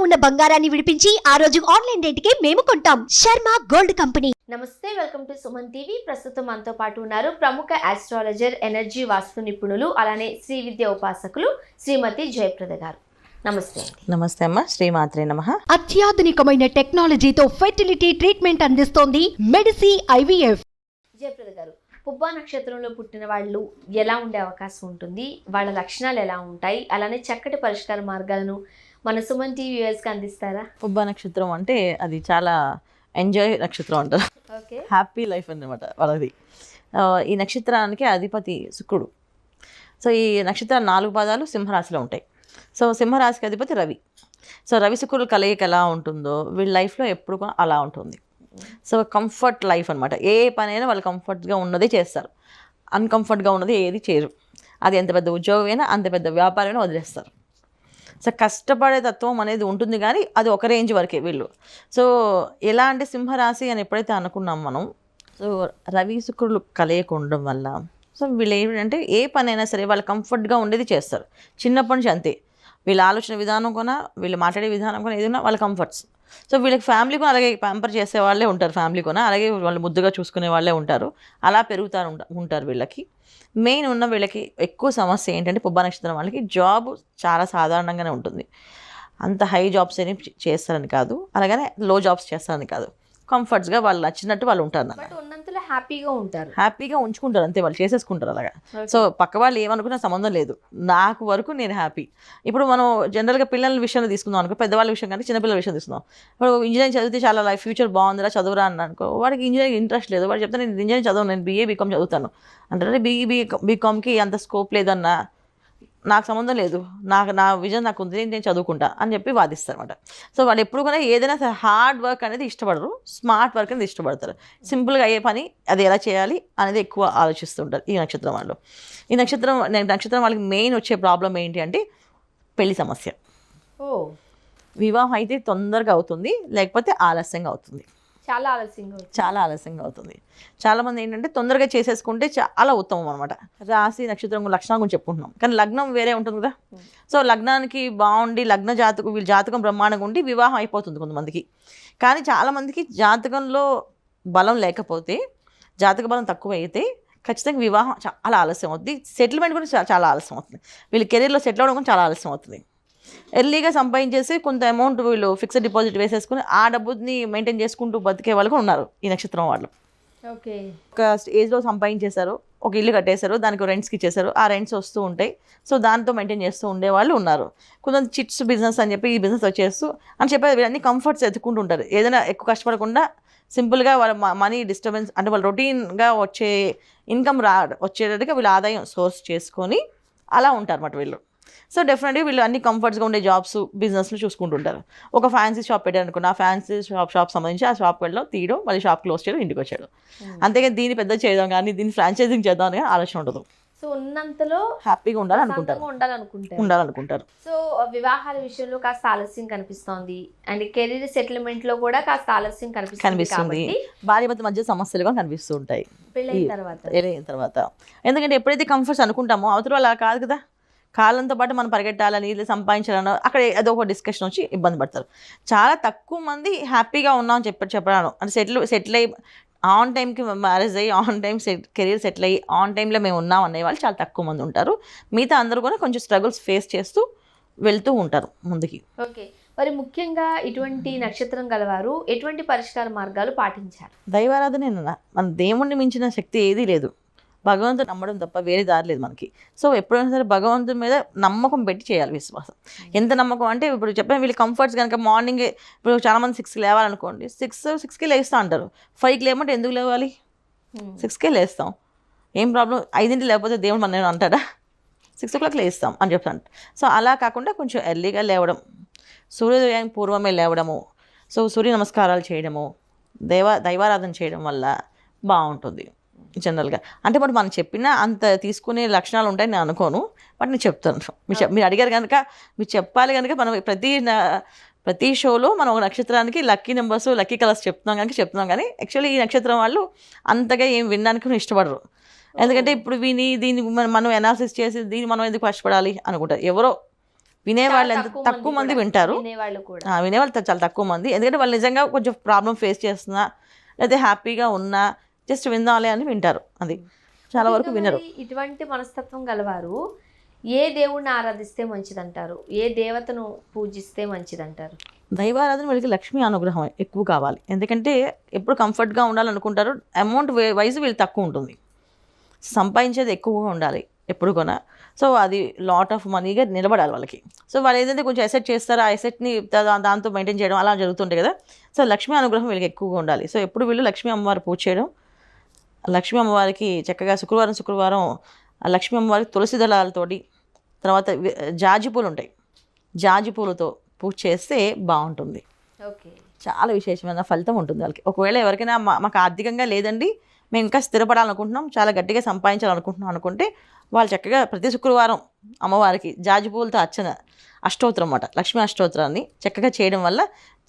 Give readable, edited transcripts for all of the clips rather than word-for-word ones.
ఉన్న బంగారాన్ని విడిపించి ఆ రోజు ఆన్లైన్ రేటుకే మేము కొంటాం. Sharma gold company. నమస్తే, వెల్కమ్ టు సుమన్ టీవీ. ప్రస్తుతం మనతో పాటు ఉన్నారు ప్రముఖ ఆస్ట్రాలజర్, ఎనర్జీ వాస్తు నిపుణులు, అలానే శ్రీ విద్య ఉపాసకులు శ్రీమతి జయప్రద గారు. నమస్తే. నమస్తే అమ్మ, శ్రీమాత్రే నమః. అత్యాధునికమైన టెక్నాలజీతో ఫెర్టిలిటీ ట్రీట్మెంట్ అందిస్తోంది మెడిసి IVF. జయప్రద గారు, పుబ్బా నక్షత్రంలో పుట్టిన వాళ్ళు ఎలా ఉండే అవకాశం ఉంటుంది, వాళ్ళ లక్షణాలు ఎలా ఉంటాయి, అలానే చక్కటి పరిష్కార మార్గాలను మన సుమన్ టీవీ వ్యూయర్స్కి అందిస్తారా? పుబ్బ నక్షత్రం అంటే అది చాలా ఎంజాయ్ నక్షత్రం అంటారు. ఓకే, హ్యాపీ లైఫ్ అన్నమాట వాళ్ళది. ఈ నక్షత్రానికి అధిపతి శుక్రుడు. సో ఈ నక్షత్రాలు 4 పాదాలు సింహరాశిలో ఉంటాయి. సో సింహరాశికి అధిపతి రవి. సో రవి శుక్రుడు కలయిక ఎలా ఉంటుందో వీళ్ళ లైఫ్లో ఎప్పుడు కూడా అలా ఉంటుంది. సో కంఫర్ట్ లైఫ్ అనమాట. ఏ పనైనా వాళ్ళు కంఫర్ట్గా ఉన్నదే చేస్తారు, అన్కంఫర్ట్గా ఉన్నది ఏది చేయరు. అది ఎంత పెద్ద ఉద్యోగమైనా అంత పెద్ద వ్యాపారమైనా వదిలేస్తారు. సో కష్టపడే తత్వం అనేది ఉంటుంది, కానీ అది ఒక రేంజ్ వరకే వీళ్ళు. సో ఎలా అంటే సింహరాశి అని ఎప్పుడైతే అనుకున్నాం మనం, సో రవి శుక్రులు కలయిక ఉండడం వల్ల సో వీళ్ళు ఏంటంటే ఏ పనైనా సరే వాళ్ళు కంఫర్ట్గా ఉండేది చేస్తారు. చిన్నప్పటి నుంచి అంతే. వీళ్ళ ఆలోచన విధానం కొనా, వీళ్ళు మాట్లాడే విధానం కొనా, ఏదైనా వాళ్ళ కంఫర్ట్స్. సో వీళ్ళకి ఫ్యామిలీ కూడా అలాగే ప్యాంపర్ చేసే వాళ్ళే ఉంటారు, ఫ్యామిలీ కూడా అలాగే వాళ్ళు ముద్దుగా చూసుకునే వాళ్ళే ఉంటారు. అలా ఉంటారు వీళ్ళకి. మెయిన్ ఉన్న వీళ్ళకి ఎక్కువ సమస్య ఏంటంటే పుబ్బా నక్షత్రం వాళ్ళకి జాబ్ చాలా సాధారణంగానే ఉంటుంది. అంత హై జాబ్స్ ఏమి చేస్తారని కాదు, అలాగనే లో జాబ్స్ చేస్తారని కాదు. కంఫర్ట్స్గా వాళ్ళు నచ్చినట్టు వాళ్ళు ఉంటారు, ఉన్నంతలో హ్యాపీగా ఉంటారు, హ్యాపీగా ఉంచుకుంటారు అంతే. వాళ్ళు చేసేసుకుంటారు అలాగా. సో పక్క వాళ్ళు ఏమనుకున్నా సంబంధం లేదు, నాకు వరకు నేను హ్యాపీ. ఇప్పుడు మనం జనరల్గా పిల్లల విషయంలో తీసుకుందాం అనుకో, పెద్దవాళ్ళ విషయం కానీ చిన్నపిల్లల విషయం తీసుకుందాం. ఇప్పుడు ఇంజనీరింగ్ చదివితే చాలా లైఫ్ ఫ్యూచర్ బాగుందిరా చదువురా అని అనుకో, వాడికి ఇంజనీరింగ్ ఇంట్రెస్ట్ లేదు. వాడు చెప్తే నేను ఇంజనీరింగ్ చదవను, నేను BA BCom చదువుతాను అంటే BComకి అంత స్కోప్ లేదన్నా, నాకు సంబంధం లేదు, నా విజన్ నాకు ఉంది, నేను చదువుకుంటా అని చెప్పి వాదిస్తారు అనమాట. సో వాళ్ళు ఎప్పుడు కూడా ఏదైనా హార్డ్ వర్క్ అనేది ఇష్టపడరు, స్మార్ట్ వర్క్ అనేది ఇష్టపడతారు. సింపుల్గా అయ్యే పని అది ఎలా చేయాలి అనేది ఎక్కువ ఆలోచిస్తుంటారు ఈ నక్షత్రం వాళ్ళు. ఈ నక్షత్రం వాళ్ళకి మెయిన్ వచ్చే ప్రాబ్లం ఏంటి అంటే పెళ్లి సమస్య. వివాహం అయితే తొందరగా అవుతుంది, లేకపోతే ఆలస్యంగా అవుతుంది. చాలా ఆలస్యంగా అవుతుంది. చాలామంది ఏంటంటే తొందరగా చేసేసుకుంటే చాలా ఉత్తమం అనమాట. రాశి నక్షత్రం లక్షణం గురించి చెప్పుకుంటున్నాం, కానీ లగ్నం వేరే ఉంటుంది కదా. సో లగ్నానికి బాగుండి వీళ్ళ జాతకం బ్రహ్మాండంగా ఉండి వివాహం అయిపోతుంది కొంతమందికి. కానీ చాలామందికి జాతకంలో బలం లేకపోతే, జాతక బలం తక్కువ అయితే ఖచ్చితంగా వివాహం చాలా ఆలస్యం అవుతుంది. సెటిల్మెంట్ కూడా చాలా ఆలస్యం అవుతుంది. వీళ్ళ కెరీర్లో సెటిల్ అవ్వడం కూడా చాలా ఆలస్యం అవుతుంది. ఎర్లీగా సంపాదించేసి కొంత అమౌంట్ వీళ్ళు ఫిక్స్డ్ డిపాజిట్ వేసేసుకుని ఆ డబ్బుని మెయింటైన్ చేసుకుంటూ బతికే వాళ్ళు కూడా ఉన్నారు ఈ నక్షత్రం వాళ్ళు. ఓకే, ఒక ఏజ్లో సంపాదించేశారు, ఒక ఇల్లు కట్టేశారు, దానికి రెంట్స్కి ఇచ్చేశారు, ఆ రెంట్స్ వస్తూ ఉంటాయి. సో దాంతో మెయింటైన్ చేస్తూ ఉండే వాళ్ళు ఉన్నారు. కొంచెం చిట్స్ బిజినెస్ అని చెప్పి ఈ బిజినెస్ వచ్చేస్తూ అని చెప్పి వీళ్ళన్ని కంఫర్ట్స్ ఎత్తుకుంటూ ఉంటారు. ఏదైనా ఎక్కువ కష్టపడకుండా సింపుల్గా వాళ్ళ మనీ డిస్టర్బెన్స్ అంటే వాళ్ళు రొటీన్గా వచ్చే ఇన్కమ్ వచ్చేటట్టుగా వీళ్ళు ఆదాయం సోర్స్ చేసుకొని అలా ఉంటారు అన్నమాట వీళ్ళు. సో డెఫినెట్గా వీళ్ళు అన్ని కంఫర్ట్స్గా ఉండే జాబ్స్ బిజినెస్లు చూసుకుంటుంటారు. ఒక ఫ్యాన్సీ షాప్ పెట్టారనుకున్న, ఆ ఫ్యాన్సీ షాప్ సంబంధించి ఆ షాప్కి వెళ్ళడం, తీయడం, మళ్ళీ షాప్ క్లోజ్ చేయడం, ఇంటికి వచ్చాడు. అంతేగాని దీన్ని పెద్ద చేయడం కానీ దీన్ని ఫ్రాంచైజింగ్ చేద్దాం అని ఆలోచన ఉండదు. సో ఉన్నంతలో హ్యాపీగా ఉండాలనుకుంటారు. సో వివాహాల విషయంలో కాస్త ఆలస్యం కనిపిస్తోంది, అండ్ కెరీర్ సెటిల్మెంట్ లో కూడా కాస్త ఆలస్యం కనిపిస్తుంది. భార్యాభర్త మధ్య సమస్యలు కూడా కనిపిస్తూ ఉంటాయి పెళ్ళైన తర్వాత. ఎందుకంటే ఎప్పుడైతే కంఫర్ట్స్ అనుకుంటామో అవతల అలా కాదు కదా. కాలంతో పాటు మనం పరిగెట్టాలని, సంపాదించాలని అక్కడ ఏదో ఒక డిస్కషన్ వచ్చి ఇబ్బంది పడతారు. చాలా తక్కువ మంది హ్యాపీగా ఉన్నామని చెప్పడాను అంటే సెటిల్ అయ్యి ఆన్ టైంకి మ్యారేజ్ అయ్యి ఆన్ టైం కెరీర్ సెటిల్ అయ్యి ఆన్ టైంలో మేము ఉన్నాం అనే వాళ్ళు చాలా తక్కువ మంది ఉంటారు. మిగతా అందరూ కూడా కొంచెం స్ట్రగుల్స్ ఫేస్ చేస్తూ వెళ్తూ ఉంటారు ముందుకి. ఓకే, మరి ముఖ్యంగా ఇటువంటి నక్షత్రం గలవారు ఎటువంటి పరిష్కార మార్గాలు పాటించారు? దైవారాధనే. మన దేవుణ్ణి మించిన శక్తి ఏదీ లేదు. భగవంతుని నమ్మడం తప్ప వేరే దారి లేదు మనకి. సో ఎప్పుడైనా సరే భగవంతుని మీద నమ్మకం పెట్టి చేయాలి విశ్వాసం. ఎంత నమ్మకం అంటే ఇప్పుడు చెప్పాను, వీళ్ళు కంఫర్ట్స్ కనుక మార్నింగే ఇప్పుడు చాలామంది 6కి లేవాలనుకోండి, 6కి లేస్తూ అంటారు. 5కి లేమంటే ఎందుకు లేవాలి? 6కే లేస్తాం, ఏం ప్రాబ్లం? 5ంటికి లేకపోతే దేవుడు మన అంటాడా? 6 o'clock లేస్తాం అని చెప్తాను. సో అలా కాకుండా కొంచెం ఎర్లీగా లేవడం, సూర్యోదయానికి పూర్వమే లేవడము, సో సూర్య నమస్కారాలు చేయడము, దైవారాధన చేయడం వల్ల బాగుంటుంది జనరల్గా. అంటే బట్ మనం చెప్పినా అంత తీసుకునే లక్షణాలు ఉంటాయని నేను అనుకోను, బట్ నేను చెప్తాను. మీరు అడిగారు కనుక మీరు చెప్పాలి కనుక మనం ప్రతి షోలో మనం ఒక నక్షత్రానికి లక్కీ నెంబర్స్, లక్కీ కలర్స్ చెప్తున్నాం కానీ యాక్చువల్లీ ఈ నక్షత్రం వాళ్ళు అంతగా ఏం వినడానికి ఇష్టపడరు. ఎందుకంటే ఇప్పుడు దీన్ని మనం అనాలిసిస్ చేసి దీన్ని మనం ఎందుకు కష్టపడాలి అనుకుంటారు. ఎవరో వినేవాళ్ళు చాలా ఎంత తక్కువ మంది కూడా, వింటారు. వినేవాళ్ళు కూడా. వినేవాళ్ళు చాలా తక్కువ మంది, ఎందుకంటే వాళ్ళు నిజంగా కొంచెం ప్రాబ్లం ఫేస్ చేస్తున్నా లేదా హ్యాపీగా ఉన్నా జస్ట్ విందాలే అని వింటారు. అది చాలా వరకు ఇంకా వినరు. మరి ఇటువంటి మనస్తత్వం గలవారు ఏ దేవుణ్ణి ఆరాధిస్తే మంచిదంటారు, ఏ దేవతను పూజిస్తే మంచిదంటారు? దైవారాధన వీళ్ళకి లక్ష్మీ అనుగ్రహం ఎక్కువ కావాలి, ఎందుకంటే ఎప్పుడు కంఫర్ట్గా ఉండాలనుకుంటారు. అమౌంట్ వైజ్ వీళ్ళు తక్కువ ఉంటుంది, సంపాదించేది ఎక్కువగా ఉండాలి ఎప్పుడు కూడా. సో అది లాట్ ఆఫ్ మనీగా నిలబడాలి వాళ్ళకి. సో వాళ్ళు ఏదైతే కొంచెం అసెట్ చేస్తారో ఆ అసెట్ని దాంతో మెయింటైన్ చేయడం అలా జరుగుతుంటాయి కదా. సో లక్ష్మీ అనుగ్రహం వీళ్ళకి ఎక్కువగా ఉండాలి. సో ఎప్పుడు వీళ్ళు లక్ష్మీ అమ్మవారు పూజ చేయడం, లక్ష్మీ అమ్మవారికి చక్కగా శుక్రవారం ఆ లక్ష్మీ అమ్మవారికి తులసి దళాలతోటి, తర్వాత జాజి పూలు ఉంటాయి, జాజి పూలతో పూజ చేస్తే బాగుంటుంది. ఓకే, చాలా విశేషమైన ఫలితం ఉంటుంది వాళ్ళకి. ఒకవేళ ఎవరికైనా మాకు ఆర్థికంగా లేదండి, మేము ఇంకా స్థిరపడాలనుకుంటున్నాం, చాలా గట్టిగా సంపాదించాలనుకుంటున్నాం అనుకుంటే వాళ్ళు చక్కగా ప్రతి శుక్రవారం అమ్మవారికి జాజి పూలతో అర్చన, అష్టోత్తరం అన్నమాట, లక్ష్మీ అష్టోత్తరాన్ని చక్కగా చేయడం వల్ల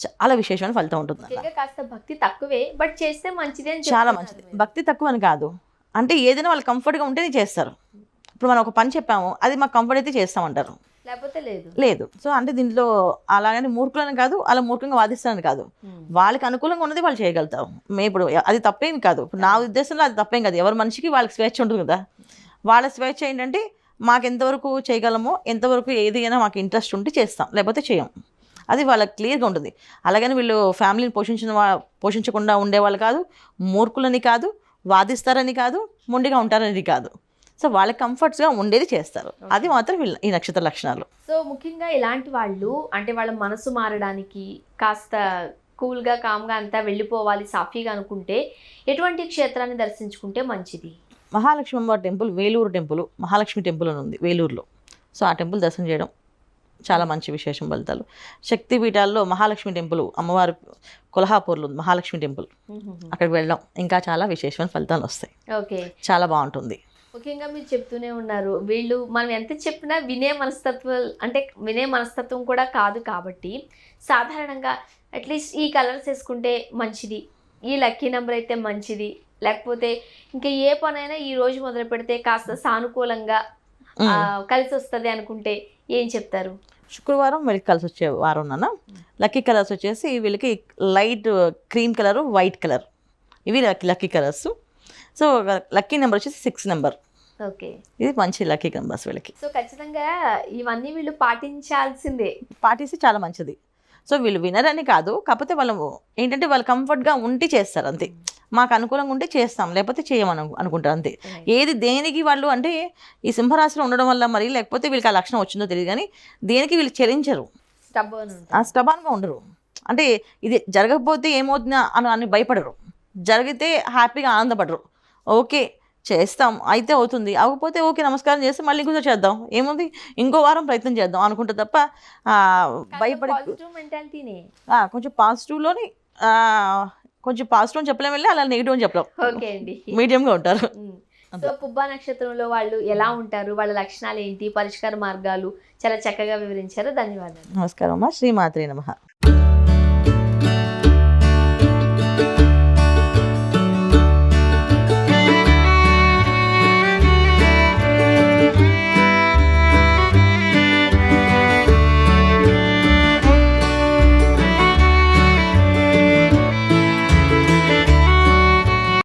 చాలా విశేషమైన ఫలితం ఉంటుంది. ముఖ్యంగా కాస్త భక్తి తక్కువే, బట్ చేస్తే మంచిది అని చాలా చెప్తున్నారు మంచిది. మీరు. భక్తి తక్కువ అని కాదు, అంటే ఏదైనా వాళ్ళు కంఫర్ట్గా ఉంటేనే చేస్తారు. ఇప్పుడు మనం ఒక పని చెప్పాము, అది మాకు కంఫర్ట్ అయితే చేస్తామంటారు, లేకపోతే లేదు. లేదు. సో అంటే దీంట్లో అలాగని మూర్ఖులని కాదు, అలా మూర్ఖంగా వాదిస్తానని కాదు, వాళ్ళకి అనుకూలంగా ఉన్నది వాళ్ళు చేయగలుగుతారు. మేము ఇప్పుడు అది తప్పేం కాదు, ఇప్పుడు నా ఉద్దేశంలో అది తప్పేం కాదు. ఎవరి మనిషికి వాళ్ళకి స్వేచ్ఛ ఉంటుంది కదా. వాళ్ళ స్వేచ్ఛ ఏంటంటే మాకు ఎంతవరకు చేయగలమో, ఎంతవరకు ఏదైనా మాకు ఇంట్రెస్ట్ ఉంటే చేస్తాం, లేకపోతే చేయం. అది వాళ్ళకి క్లియర్గా ఉంటుంది. అలాగని వీళ్ళు ఫ్యామిలీని పోషించకుండా ఉండేవాళ్ళు కాదు, మూర్ఖులని కాదు, వాదిస్తారని కాదు, మొండిగా ఉంటారని కాదు. సో వాళ్ళకి కంఫర్ట్స్గా ఉండేది చేస్తారు. అది మాత్రం వీళ్ళ ఈ నక్షత్ర లక్షణాలు. సో ముఖ్యంగా ఇలాంటి వాళ్ళు అంటే వాళ్ళ మనసు మారడానికి కాస్త కూల్గా కామ్గా అంతా వెళ్ళిపోవాలి సాఫీగా అనుకుంటే ఎటువంటి క్షేత్రాన్ని దర్శించుకుంటే మంచిది? మహాలక్ష్మి అమ్మవారి temple, Vellore temple, Mahalakshmi temple అని ఉంది వేలూరులో. సో ఆ టెంపుల్ దర్శనం చేయడం చాలా మంచి విశేషం ఫలితాలు. శక్తిపీఠాల్లో మహాలక్ష్మి టెంపుల్, అమ్మవారి కొల్హాపూర్లో ఉంది మహాలక్ష్మి టెంపుల్, అక్కడికి వెళ్ళడం ఇంకా చాలా విశేషమైన ఫలితాలు వస్తాయి. ఓకే, చాలా బాగుంటుంది. ముఖ్యంగా మీరు చెప్తూనే ఉన్నారు, వీళ్ళు మనం ఎంత చెప్పినా వినే మనస్తత్వం కూడా కాదు కాబట్టి సాధారణంగా అట్లీస్ట్ ఈ కలర్స్ వేసుకుంటే మంచిది, ఈ లక్కీ నెంబర్ అయితే మంచిది, లేకపోతే ఇంకా ఏ పనైనా ఈ రోజు మొదలు పెడితే కాస్త సానుకూలంగా కలిసి వస్తుంది అనుకుంటే ఏం చెప్తారు? శుక్రవారం వీళ్ళకి కలిసి వచ్చే వారం నాన్న. లక్కీ కలర్స్ వచ్చేసి వీళ్ళకి light cream colour, white colour, ఇవి lucky colours. So lucky number వచ్చేసి 6 నెంబర్. ఓకే, ఇది మంచి లక్కీ నెంబర్స్ వీళ్ళకి. సో ఖచ్చితంగా ఇవన్నీ వీళ్ళు పాటించాల్సిందే. పాటిస్తే చాలా మంచిది. సో వీళ్ళు వినరని కాదు, కాకపోతే వాళ్ళు ఏంటంటే వాళ్ళు కంఫర్ట్గా ఉంటే చేస్తారు అంతే. మాకు అనుకూలంగా ఉంటే చేస్తాం, లేకపోతే చేయమని అనుకుంటారు అంతే. ఏది దేనికి వాళ్ళు అంటే ఈ సింహరాశిలో ఉండడం వల్ల మరి, లేకపోతే వీళ్ళకి ఆ లక్షణం వచ్చిందో తెలియదు కానీ దేనికి వీళ్ళు చెలించరు, స్టబాన్గా ఉండరు. అంటే ఇది జరగకపోతే ఏమవుతుందా అని భయపడరు, జరిగితే హ్యాపీగా ఆనందపడరు. ఓకే చేస్తాం, అయితే అవుతుంది, అవ్వకపోతే ఓకే నమస్కారం చేస్తే మళ్ళీ ఇంకొక చేద్దాం, ఏముంది ఇంకో వారం ప్రయత్నం చేద్దాం అనుకుంటే తప్ప భయపడి కొంచెం పాజిటివ్లోని కొంచెం పాజిటివ్ అని చెప్పలేం, వెళ్ళి అలా నెగిటివ్ అని చెప్పలేం. ఓకే అండి, మీడియంగా ఉంటారు. సో పుబ్బా నక్షత్రంలో వాళ్ళు ఎలా ఉంటారు, వాళ్ళ లక్షణాలు ఏంటి, పరిష్కార మార్గాలు చాలా చక్కగా వివరించారు. ధన్యవాదాలు. నమస్కారం అమ్మా. శ్రీమాత్రే నమః.